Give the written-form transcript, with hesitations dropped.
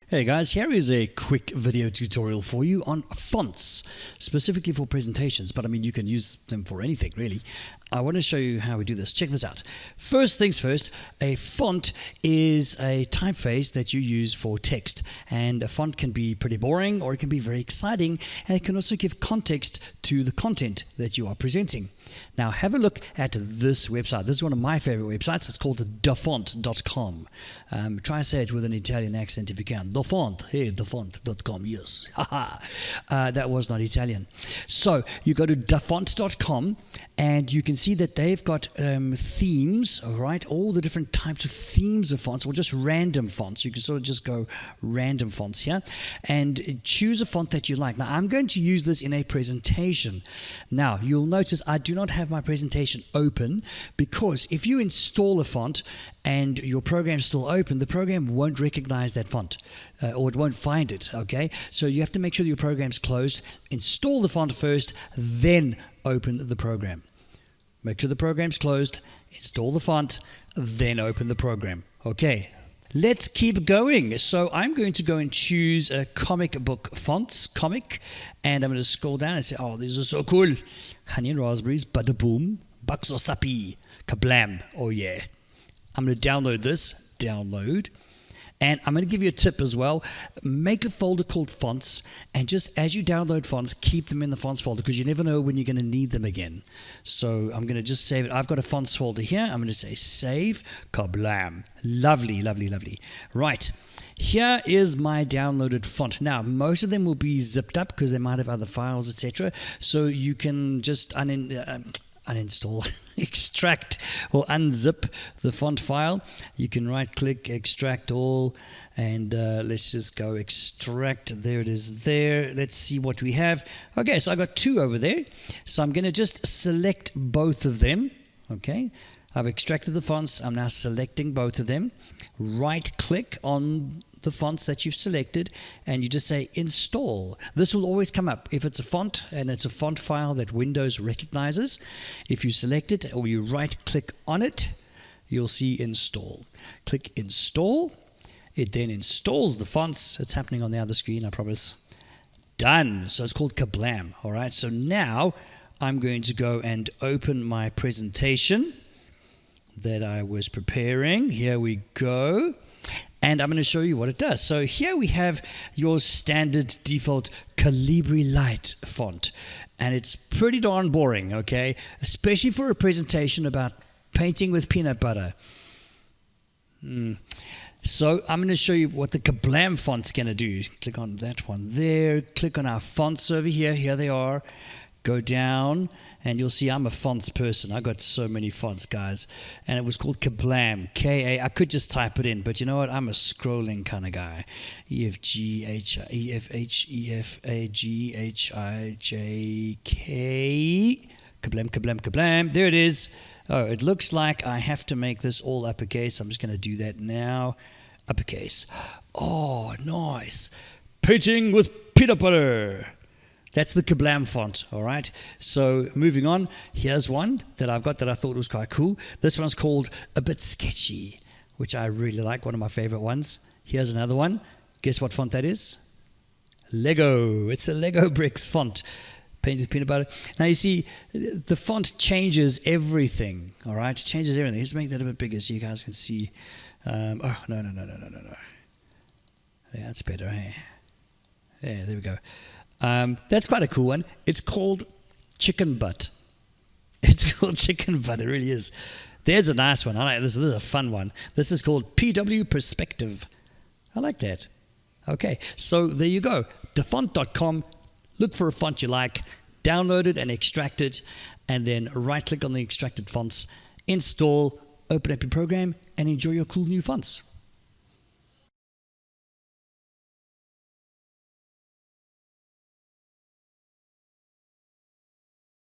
Hey guys, here is a quick video tutorial for you on fonts, specifically for presentations, but I mean you can use them for anything really. I want to show you how we do this. Check this out. First things first, a font is a typeface that you use for text, and a font can be pretty boring or it can be very exciting, and it can also give context to the content that you are presenting. Now have a look at this website. This is one of my favorite websites. It's called dafont.com. Try and say it with an Italian accent if you can. Dafont, hey, dafont.com, yes. That was not Italian. So you go to dafont.com and you can see that they've got themes, all right, all the different types of themes of fonts, or just random fonts. You can sort of just go random fonts here and choose a font that you like. Now I'm going to use this in a presentation. Now you'll notice I do not have my presentation open, because if you install a font and your program's still open, the program won't recognize that font, or it won't find it, okay? So you have to make sure your program's closed, install the font first, then open the program. Make sure the program's closed, install the font, then open the program. Okay, let's keep going. So I'm going to go and choose a comic book fonts, comic, and I'm going to scroll down and say, oh, these are so cool. Honey and raspberries, bada-boom, bucks or sappy, kablam, oh yeah. I'm going to download this, download, and I'm going to give you a tip as well. Make a folder called fonts, and just as you download fonts, keep them in the fonts folder, because you never know when you're going to need them again. So I'm going to just save it. I've got a fonts folder here. I'm going to say save, kablam. Lovely, lovely, lovely. Right. Here is my downloaded font. Now, most of them will be zipped up because they might have other files, etc. So you can just uninstall, extract or unzip the font file. You can right click, extract all, and let's just go extract. There it is there. Let's see what we have. Okay, so I got two over there. So I'm going to just select both of them. Okay, I've extracted the fonts. I'm now selecting both of them. Right click on the fonts that you've selected and you just say install. This will always come up if it's a font and it's a font file that Windows recognizes. If you select it or you right click on it, you'll see install. Click install. It then installs the fonts. It's happening on the other screen, I promise. Done. So it's called kablam. All right, so now I'm going to go and open my presentation that I was preparing. Here we go. And I'm going to show you what it does. So here we have your standard default Calibri Light font. And it's pretty darn boring, okay? Especially for a presentation about painting with peanut butter. So I'm going to show you what the Kablam font's going to do. Click on that one there. Click on our fonts over here. Here they are. Go down. And you'll see I'm a fonts person. I got so many fonts, guys. And it was called Kablam. K-A. I could just type it in, but you know what? I'm a scrolling kind of guy. E-F-G-H-I, E-F-H-E-F-A-G-H-I-J-K. Kablam, kablam, kablam. There it is. Oh, it looks like I have to make this all uppercase. I'm just going to do that now. Uppercase. Oh, nice. Painting with peanut butter. That's the Kablam font, all right? So moving on, here's one that I've got that I thought was quite cool. This one's called A Bit Sketchy, which I really like, one of my favorite ones. Here's another one. Guess what font that is? Lego. It's a Lego bricks font. Painted peanut butter. Now you see, the font changes everything, all right? It changes everything. Let's make that a bit bigger so you guys can see. Oh, no. Yeah, that's better, hey? Yeah, there we go. That's quite a cool one. It's called Chicken Butt. It's called Chicken Butt. It really is. There's a nice one. I like this. This is a fun one. This is called PW Perspective. I like that. Okay, so there you go. Dafont.com. Look for a font you like, download it and extract it, and then right-click on the extracted fonts, install, open up your program, and enjoy your cool new fonts.